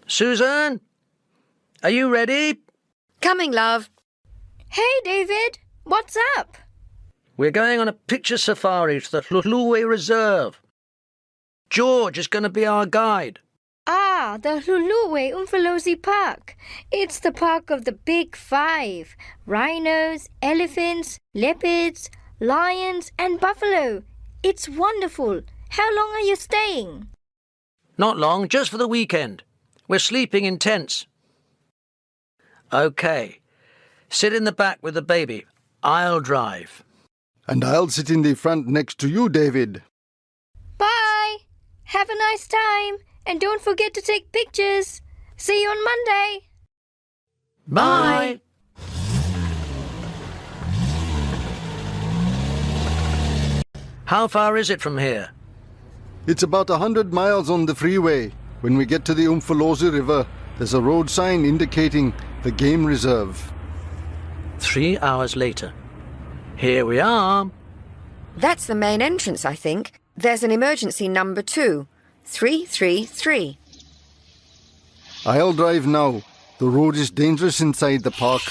Susan? Are you ready? Coming, love. Hey, David. What's up? We're going on a picture safari to the Hluluwe Reserve. George is going to be our guide. Ah, the Hluluwe Umfolozi Park. It's the park of the Big Five. Rhinos, elephants, leopards, lions and buffalo. It's wonderful. How long are you staying? Not long, just for the weekend. We're sleeping in tents. OK. Sit in the back with the baby. I'll drive. And I'll sit in the front next to you, David. Bye. Have a nice time. And don't forget to take pictures. See you on Monday. Bye. How far is it from here? It's about 100 miles on the freeway. When we get to the Umfolozi River, there's a road sign indicating the game reserve. 3 hours later. Here we are. That's the main entrance, I think. There's an emergency number 2. 333. I'll drive now. The road is dangerous inside the park.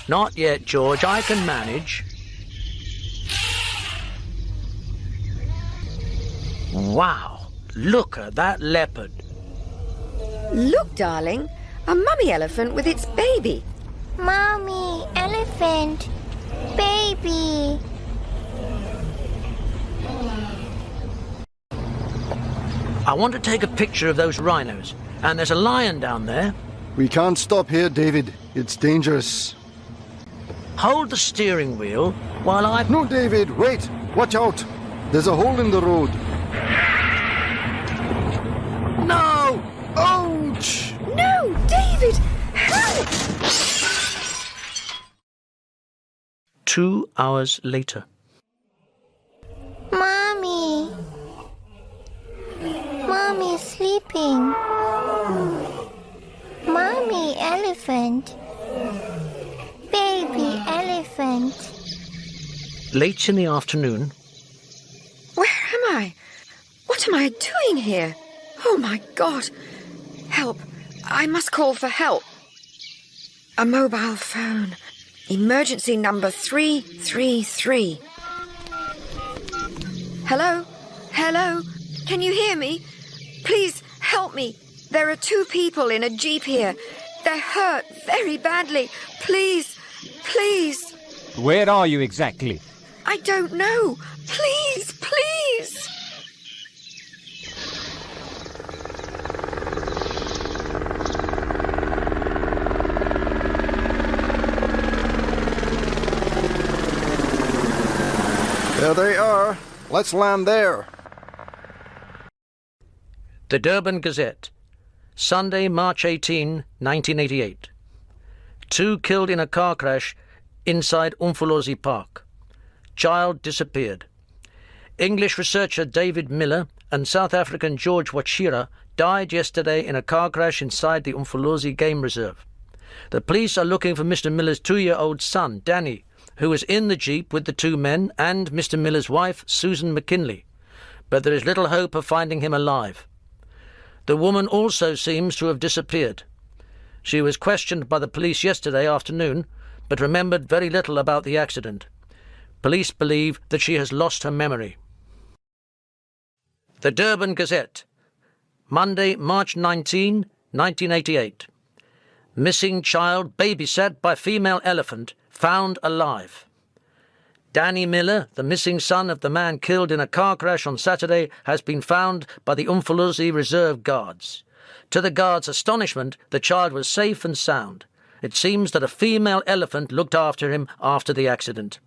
Not yet, George. I can manage. Wow. Look at that leopard. Look, darling. A mummy elephant with its baby. Mommy, elephant, baby. I want to take a picture of those rhinos. And there's a lion down there. We can't stop here, David. It's dangerous. Hold the steering wheel while I... No, David, wait. Watch out. There's a hole in the road. No! Ouch! No, David! Help! 2 hours later. Mommy. Mommy's sleeping. Mommy elephant. Baby elephant. Late in the afternoon. Where am I? What am I doing here? Oh, my God. Help. I must call for help. A mobile phone. Emergency number 333. Hello? Hello? Can you hear me? Please help me. There are 2 people in a jeep here. They're hurt very badly. Please, please. Where are you exactly? I don't know. Please, please. There they are. Let's land there. The Durban Gazette. Sunday, March 18, 1988. 2 killed in a car crash inside Umfolozi Park. Child disappeared. English researcher David Miller and South African George Wachira died yesterday in a car crash inside the Umfolozi Game Reserve. The police are looking for Mr. Miller's 2-year-old son, Danny, who was in the jeep with the 2 men and Mr. Miller's wife, Susan McKinley, but there is little hope of finding him alive. The woman also seems to have disappeared. She was questioned by the police yesterday afternoon, but remembered very little about the accident. Police believe that she has lost her memory. The Durban Gazette. Monday, March 19, 1988. Missing child babysat by female elephant found alive. Danny Miller, the missing son of the man killed in a car crash on Saturday, has been found by the Umfolozi Reserve Guards. To the guards' astonishment, the child was safe and sound. It seems that a female elephant looked after him after the accident.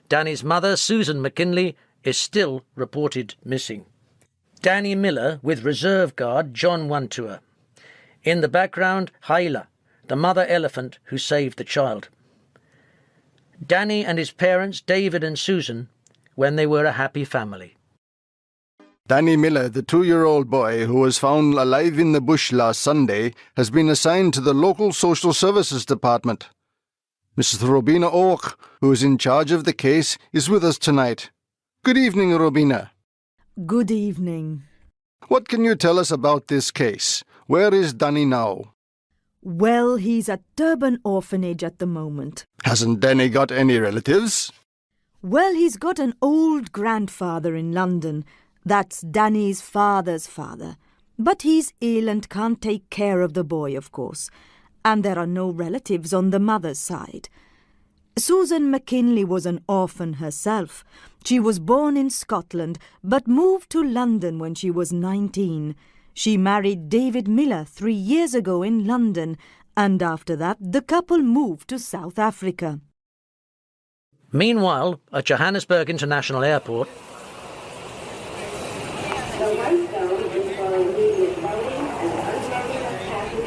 Danny's mother, Susan McKinley, is still reported missing. Danny Miller with Reserve Guard John Wantua. In the background, Haila, the mother elephant who saved the child. Danny and his parents, David and Susan, when they were a happy family. Danny Miller, the 2-year-old boy who was found alive in the bush last Sunday, has been assigned to the local social services department. Mrs. Robina Oak, who is in charge of the case, is with us tonight. Good evening, Robina. Good evening. What can you tell us about this case? Where is Danny now? Well, he's at Durban Orphanage at the moment. Hasn't Danny got any relatives? Well, he's got an old grandfather in London. That's Danny's father's father. But he's ill and can't take care of the boy, of course. And there are no relatives on the mother's side. Susan McKinley was an orphan herself. She was born in Scotland, but moved to London when she was 19. She married David Miller 3 years ago in London, and after that the couple moved to South Africa. Meanwhile, at Johannesburg International Airport,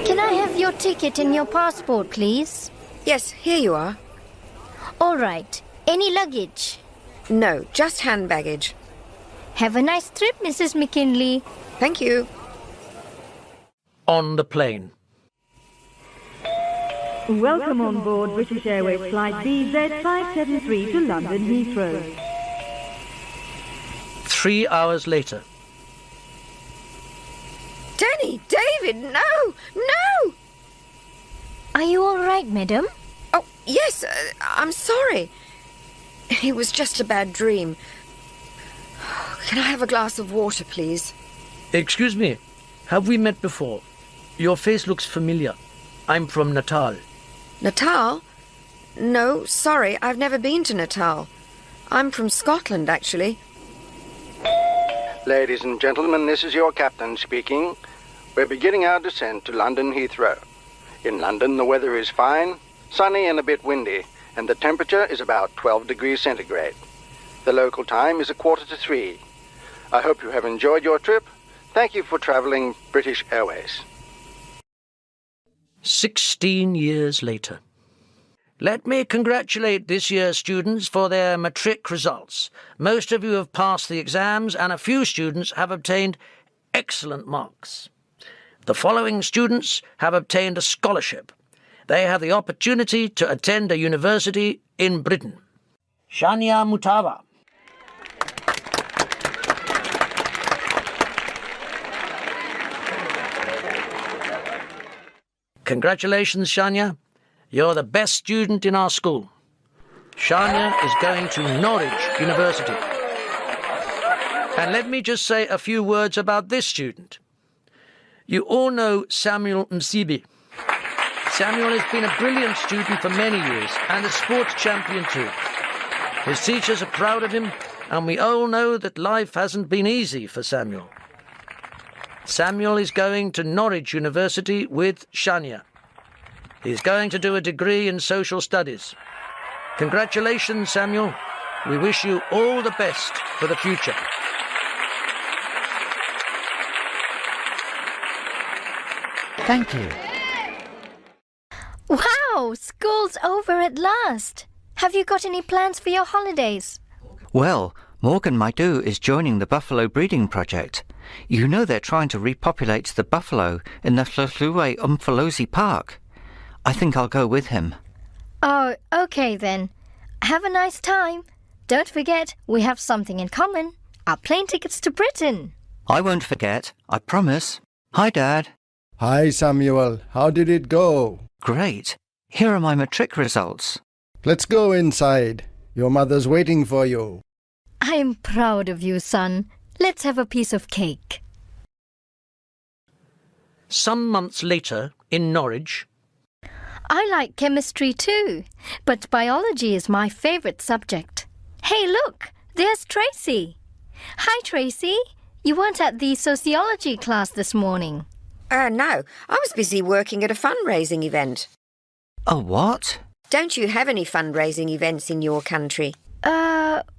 Can I have your ticket and your passport, please? Yes, here you are. All right. Any luggage? No, just hand baggage. Have a nice trip, Mrs. McKinley. Thank you. on the plane. Welcome on board British Airways flight BZ573 to London Heathrow. 3 hours later. Danny, David, no, no! Are you all right, madam? Oh, yes, I'm sorry. It was just a bad dream. Can I have a glass of water, please? Excuse me, have we met before? Your face looks familiar. I'm from Natal. Natal? No, sorry, I've never been to Natal. I'm from Scotland, actually. Ladies and gentlemen, this is your captain speaking. We're beginning our descent to London Heathrow. In London, the weather is fine, sunny and a bit windy, and the temperature is about 12 degrees centigrade. The local time is 2:45. I hope you have enjoyed your trip. Thank you for travelling British Airways. 16 years later. Let me congratulate this year's students for their matric results. Most of you have passed the exams and a few students have obtained excellent marks. The following students have obtained a scholarship. They have the opportunity to attend a university in Britain. Shania Mutava. Congratulations, Shania. You're the best student in our school. Shania is going to Norwich University. And let me just say a few words about this student. You all know Samuel Msibi. Samuel has been a brilliant student for many years and a sports champion too. His teachers are proud of him, and we all know that life hasn't been easy for Samuel. Samuel is going to Norwich University with Shania. He's going to do a degree in social studies. Congratulations, Samuel. We wish you all the best for the future. Thank you. Wow, school's over at last. Have you got any plans for your holidays? Well, Morgan Maidu is joining the buffalo breeding project. You know they're trying to repopulate the buffalo in the Hlahluwe Umfolozi Park. I think I'll go with him. Oh, okay then. Have a nice time. Don't forget, we have something in common. Our plane tickets to Britain. I won't forget, I promise. Hi, Dad. Hi, Samuel. How did it go? Great. Here are my matric results. Let's go inside. Your mother's waiting for you. I am proud of you, son. Let's have a piece of cake. Some months later, in Norwich, I like chemistry too, but biology is my favourite subject. Hey, look, there's Tracy. Hi, Tracy. You weren't at the sociology class this morning. No, I was busy working at a fundraising event. A what? Don't you have any fundraising events in your country?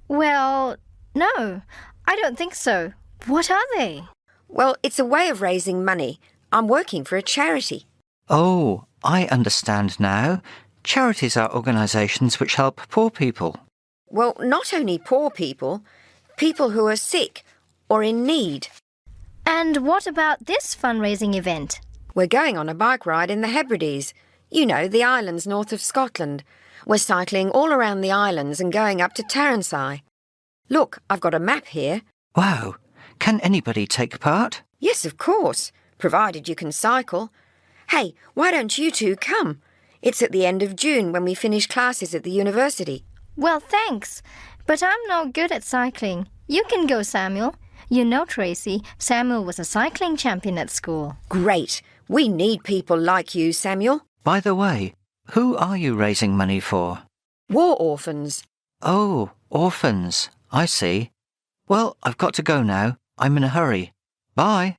Well, no, I don't think so. What are they? Well, it's a way of raising money. I'm working for a charity. Oh, I understand now. Charities are organisations which help poor people. Well, not only poor people, people who are sick or in need. And what about this fundraising event? We're going on a bike ride in the Hebrides. You know, the islands north of Scotland. We're cycling all around the islands and going up to Taransai. Look, I've got a map here. Wow. Can anybody take part? Yes, of course. provided you can cycle. Hey, why don't you two come? It's at the end of June when we finish classes at the university. Well, thanks, but I'm no good at cycling. You can go, Samuel. You know, Tracy, Samuel was a cycling champion at school. Great. We need people like you, Samuel. By the way, who are you raising money for? War orphans. Oh, orphans. I see. Well, I've got to go now. I'm in a hurry. Bye.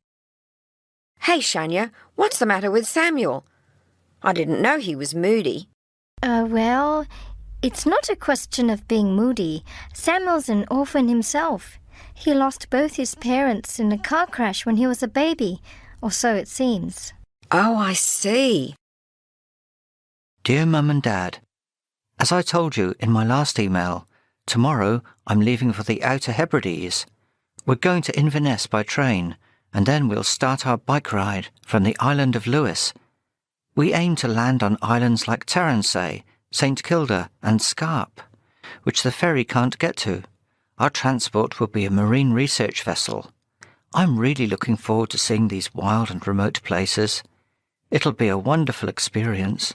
Hey, Shania, what's the matter with Samuel? I didn't know he was moody. Well, it's not a question of being moody. Samuel's an orphan himself. He lost both his parents in a car crash when he was a baby, or so it seems. Oh, I see. Dear Mum and Dad, as I told you in my last email, tomorrow I'm leaving for the Outer Hebrides. We're going to Inverness by train, and then we'll start our bike ride from the island of Lewis. We aim to land on islands like Taransay, St Kilda and Scarp, which the ferry can't get to. Our transport will be a marine research vessel. I'm really looking forward to seeing these wild and remote places. It'll be a wonderful experience.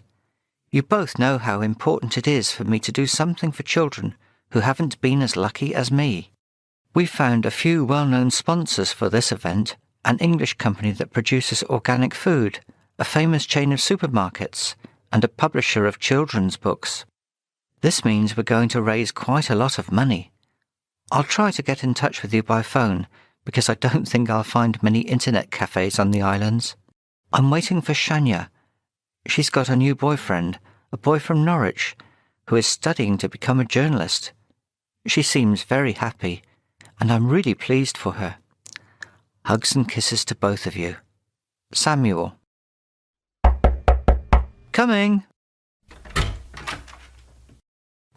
You both know how important it is for me to do something for children who haven't been as lucky as me. We found a few well-known sponsors for this event, an English company that produces organic food, a famous chain of supermarkets, and a publisher of children's books. This means we're going to raise quite a lot of money. I'll try to get in touch with you by phone, because I don't think I'll find many internet cafes on the islands. I'm waiting for Shania. She's got a new boyfriend, a boy from Norwich, who is studying to become a journalist. She seems very happy, and I'm really pleased for her. Hugs and kisses to both of you. Samuel. Coming.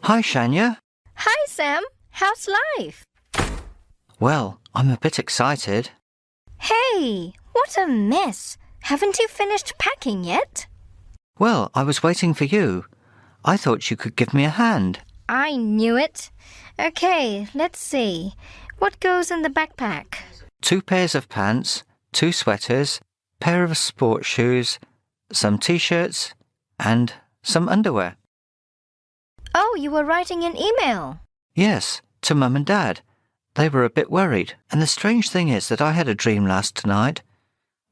Hi, Shania. Hi, Sam. How's life? Well, I'm a bit excited. Hey, what a mess. Haven't you finished packing yet? Well, I was waiting for you. I thought you could give me a hand. I knew it. Okay, let's see. What goes in the backpack? 2 pairs of pants, 2 sweaters, pair of sports shoes, some t-shirts, and some underwear. Oh, you were writing an email. Yes, to Mum and Dad. They were a bit worried, and the strange thing is that I had a dream last night.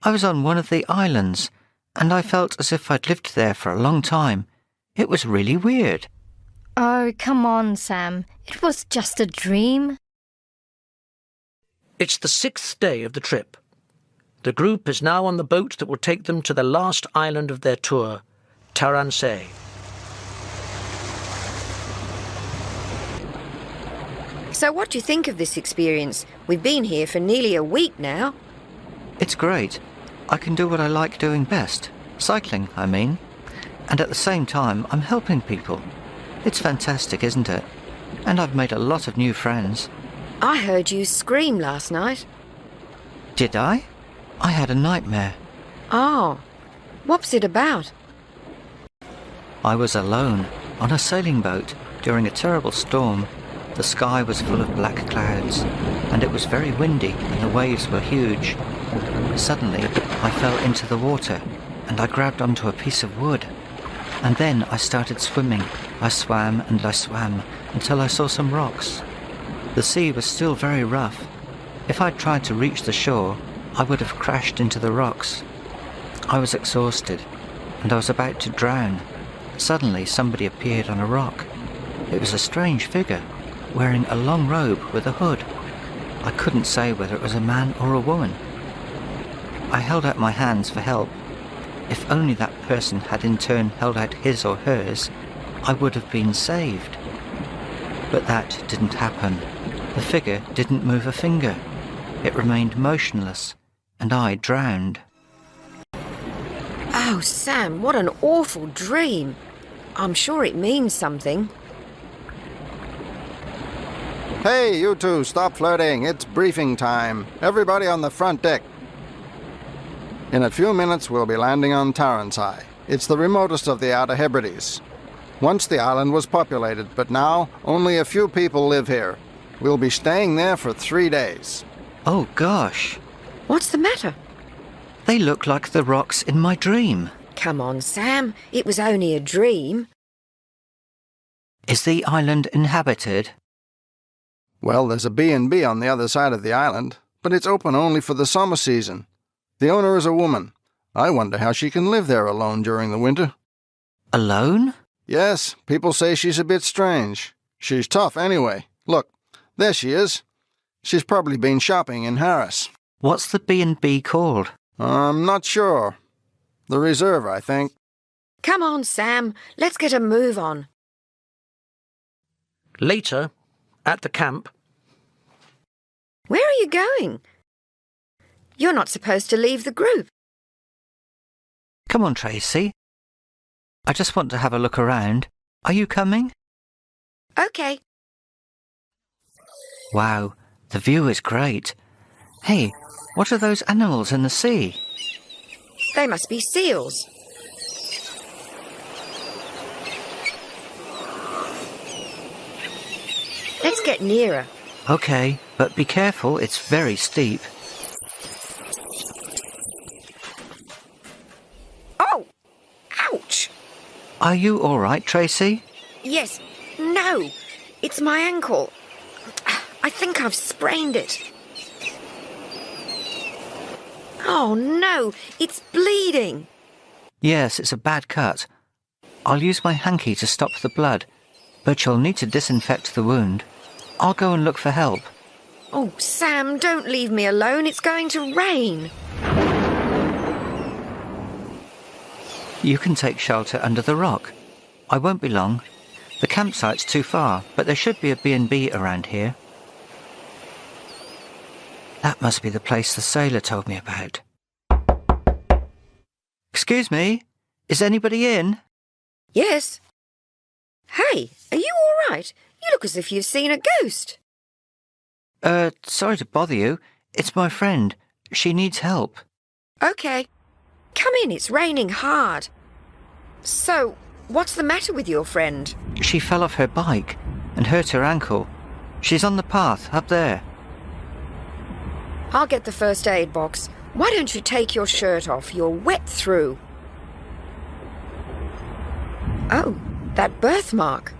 I was on one of the islands, and I felt as if I'd lived there for a long time. It was really weird. Oh, come on, Sam. It was just a dream. It's the 6th day of the trip. The group is now on the boat that will take them to the last island of their tour, Taransay. So what do you think of this experience? We've been here for nearly a week now. It's great. I can do what I like doing best. Cycling, I mean. And at the same time, I'm helping people. It's fantastic, isn't it? And I've made a lot of new friends. I heard you scream last night. Did I? I had a nightmare. Oh, what's it about? I was alone, on a sailing boat, during a terrible storm. The sky was full of black clouds, and it was very windy, and the waves were huge. Suddenly, I fell into the water, and I grabbed onto a piece of wood. And then I started swimming. I swam and I swam, until I saw some rocks. The sea was still very rough. If I'd tried to reach the shore, I would have crashed into the rocks. I was exhausted, and I was about to drown. Suddenly, somebody appeared on a rock. It was a strange figure, wearing a long robe with a hood. I couldn't say whether it was a man or a woman. I held out my hands for help. If only that person had in turn held out his or hers, I would have been saved. But that didn't happen. The figure didn't move a finger. It remained motionless, and I drowned. Oh, Sam, what an awful dream. I'm sure it means something. Hey, you two, stop flirting. It's briefing time. Everybody on the front deck. In a few minutes, we'll be landing on Taransay. It's the remotest of the Outer Hebrides. Once the island was populated, but now only a few people live here. We'll be staying there for 3 days. Oh, gosh. What's the matter? They look like the rocks in my dream. Come on, Sam. It was only a dream. Is the island inhabited? Well, there's a B&B on the other side of the island, but it's open only for the summer season. The owner is a woman. I wonder how she can live there alone during the winter. Alone? Yes, people say she's a bit strange. She's tough anyway. Look, there she is. She's probably been shopping in Harris. What's the B&B called? I'm not sure. The Reserve, I think. Come on, Sam. Let's get a move on. Later, at the camp, Where are you going? You're not supposed to leave the group. Come on, Tracy. I just want to have a look around. Are you coming? OK. Wow, the view is great. Hey, what are those animals in the sea? They must be seals. Let's get nearer. Okay, but be careful, it's very steep. Oh! Ouch! Are you all right, Tracy? Yes. No. It's my ankle. I think I've sprained it. Oh, no. It's bleeding. Yes, it's a bad cut. I'll use my hanky to stop the blood, but you'll need to disinfect the wound. I'll go and look for help. Oh, Sam, don't leave me alone. It's going to rain. You can take shelter under the rock. I won't be long. The campsite's too far, but there should be a B&B around here. That must be the place the sailor told me about. Excuse me, is anybody in? Yes. Hey, are you all right? You look as if you've seen a ghost. Sorry to bother you. It's my friend. She needs help. OK. Come in, it's raining hard. So, what's the matter with your friend? She fell off her bike and hurt her ankle. She's on the path up there. I'll get the first aid box. Why don't you take your shirt off? You're wet through. Oh, that birthmark.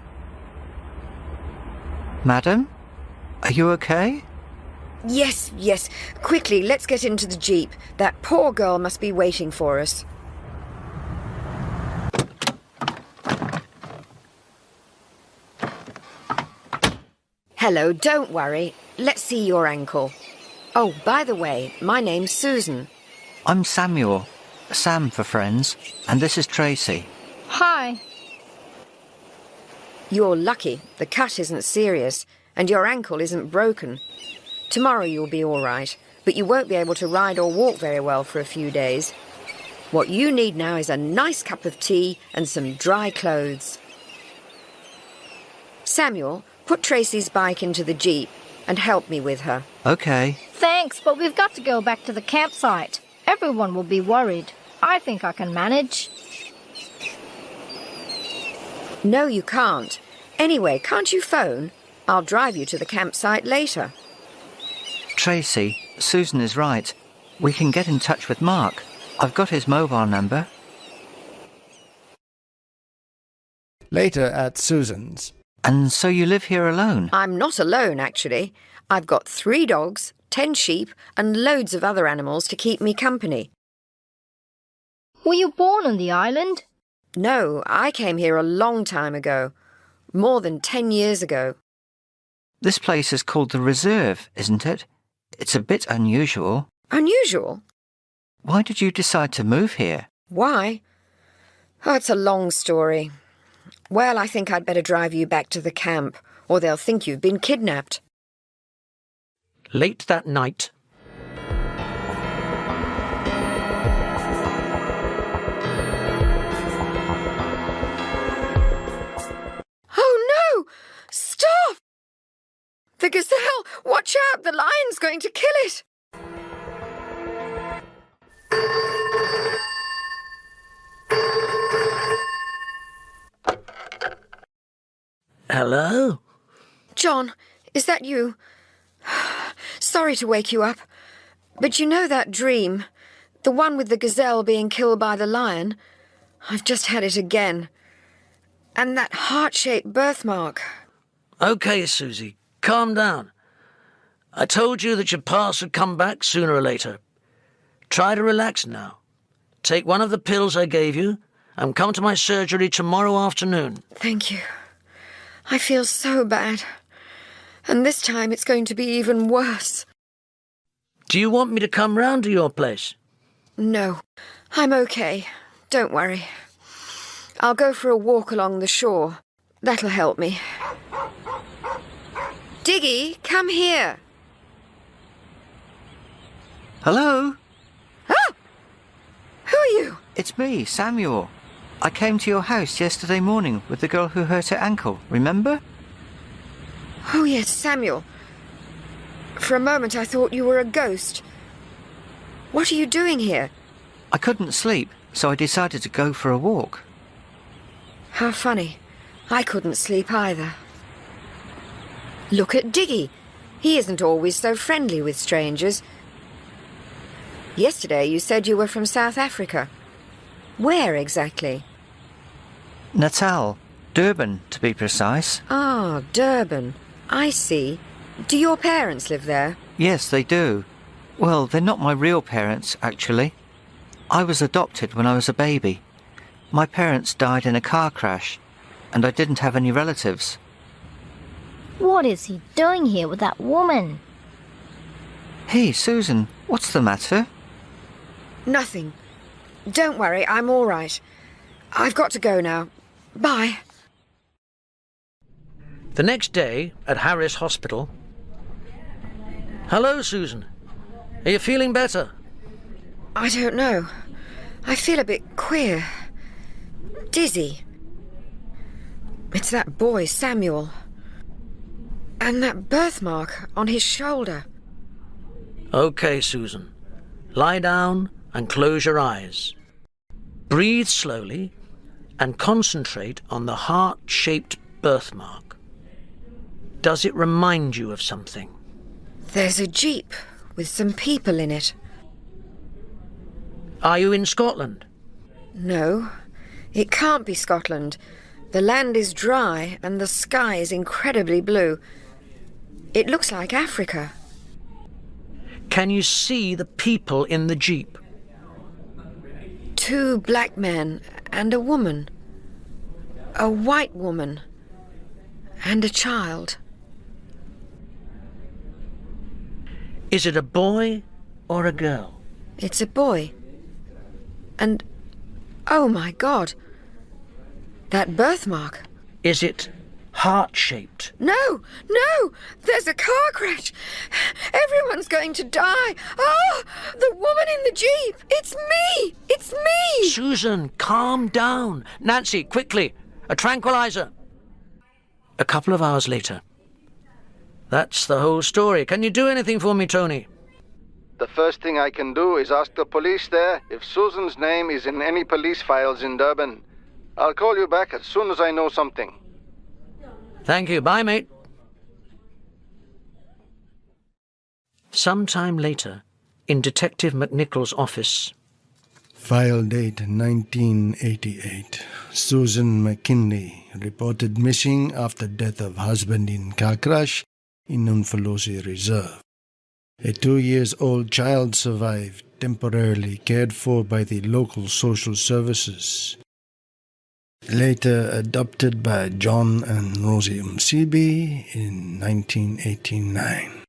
Madam, are you okay? Yes, yes. Quickly, let's get into the jeep. That poor girl must be waiting for us. Hello, don't worry. Let's see your ankle. Oh, by the way, my name's Susan. I'm Samuel. Sam for friends. And this is Tracy. Hi. You're lucky. The cut isn't serious, and your ankle isn't broken. Tomorrow you'll be all right, but you won't be able to ride or walk very well for a few days. What you need now is a nice cup of tea and some dry clothes. Samuel, put Tracy's bike into the jeep and help me with her. Okay. Thanks, but we've got to go back to the campsite. Everyone will be worried. I think I can manage. No, you can't. Anyway, can't you phone? I'll drive you to the campsite later. Tracy, Susan is right. We can get in touch with Mark. I've got his mobile number. Later at Susan's. And so you live here alone? I'm not alone, actually. I've got 3 dogs, 10 sheep, and loads of other animals to keep me company. Were you born on the island? No, I came here a long time ago. More than 10 years ago. This place is called the Reserve, isn't it? It's a bit unusual. Unusual? Why did you decide to move here? Why? Oh, it's a long story. Well, I think I'd better drive you back to the camp, or they'll think you've been kidnapped. late that night, Oh no! Stop! The gazelle! Watch out! The lion's going to kill it! Hello? John, is that you? Sorry to wake you up, but you know that dream? The one with the gazelle being killed by the lion. I've just had it again. And that heart-shaped birthmark. OK, Susie, calm down. I told you that your past would come back sooner or later. Try to relax now. Take one of the pills I gave you and come to my surgery tomorrow afternoon. Thank you. I feel so bad. And this time it's going to be even worse. Do you want me to come round to your place? No, I'm okay. Don't worry. I'll go for a walk along the shore. That'll help me. Diggy, come here. Hello? Ah! Who are you? It's me, Samuel. I came to your house yesterday morning with the girl who hurt her ankle, remember? Oh, yes, Samuel. For a moment I thought you were a ghost. What are you doing here? I couldn't sleep, so I decided to go for a walk. How funny. I couldn't sleep either. Look at Diggy. He isn't always so friendly with strangers. Yesterday you said you were from South Africa. Where exactly? Natal. Durban, to be precise. Ah, Durban. I see. Do your parents live there? Yes, they do. Well, they're not my real parents, actually. I was adopted when I was a baby. My parents died in a car crash, and I didn't have any relatives. What is he doing here with that woman? Hey, Susan, what's the matter? Nothing. Don't worry, I'm all right. I've got to go now. Bye. The next day, at Harris Hospital... Hello, Susan. Are you feeling better? I don't know. I feel a bit queer. Dizzy. It's that boy, Samuel. And that birthmark on his shoulder. OK, Susan. Lie down and close your eyes. Breathe slowly and concentrate on the heart-shaped birthmark. Does it remind you of something? There's a jeep with some people in it. Are you in Scotland? No, it can't be Scotland. The land is dry and the sky is incredibly blue. It looks like Africa. Can you see the people in the jeep? 2 black men and a woman. A white woman. And a child. Is it a boy or a girl? It's a boy. And, oh my God, that birthmark. Is it heart-shaped? No, no, there's a car crash. Everyone's going to die. Oh, the woman in the jeep. It's me. It's me. Susan, calm down. Nancy, quickly, a tranquilizer. A couple of hours later. That's the whole story. Can you do anything for me, Tony? The first thing I can do is ask the police there if Susan's name is in any police files in Durban. I'll call you back as soon as I know something. Thank you. Bye, mate. Some time later, in Detective McNichol's office... File date 1988. Susan McKinley reported missing after death of husband in car crash in Umfolozi Reserve. A 2-year-old child survived, temporarily cared for by the local social services. Later adopted by John and Rosie Msibi in 1989.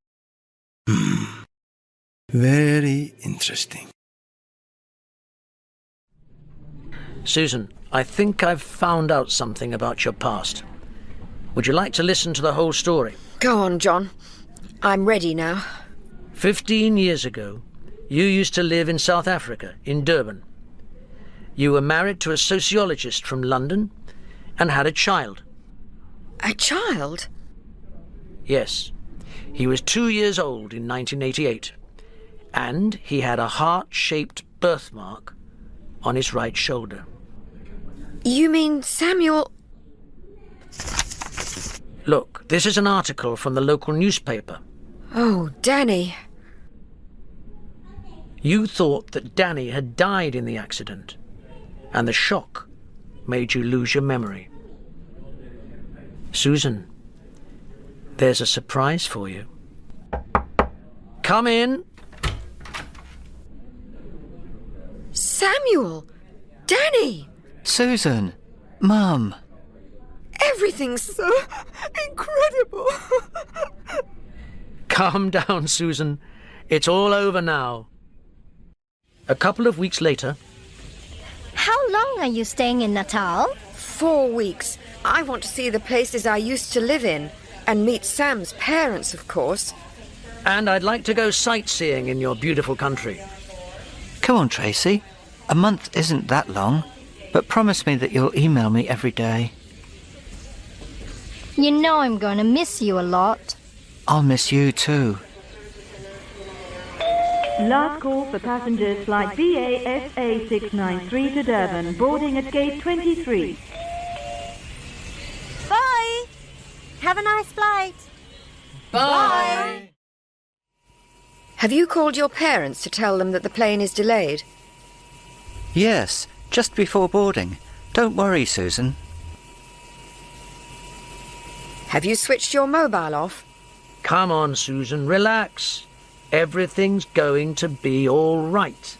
Very interesting. Susan, I think I've found out something about your past. Would you like to listen to the whole story? Go on, John. I'm ready now. 15 years ago, you used to live in South Africa, in Durban. You were married to a sociologist from London and had a child. A child? Yes. He was 2 years old in 1988, and he had a heart-shaped birthmark on his right shoulder. You mean Samuel... Look, this is an article from the local newspaper. Oh, Danny. You thought that Danny had died in the accident, and the shock made you lose your memory. Susan, there's a surprise for you. Come in. Samuel! Danny! Susan! Mum! Everything's so incredible! Calm down, Susan. It's all over now. A couple of weeks later, How long are you staying in Natal? 4 weeks. I want to see the places I used to live in, and meet Sam's parents, of course. and I'd like to go sightseeing in your beautiful country. Come on, Tracy. A month isn't that long, but promise me that you'll email me every day. You know I'm going to miss you a lot. I'll miss you too. Last call for passengers flight BA-SA 693 to Durban, boarding at gate 23. Bye! Have a nice flight. Bye! Have you called your parents to tell them that the plane is delayed? Yes, just before boarding. Don't worry, Susan. Have you switched your mobile off? Come on, Susan, relax. Everything's going to be all right.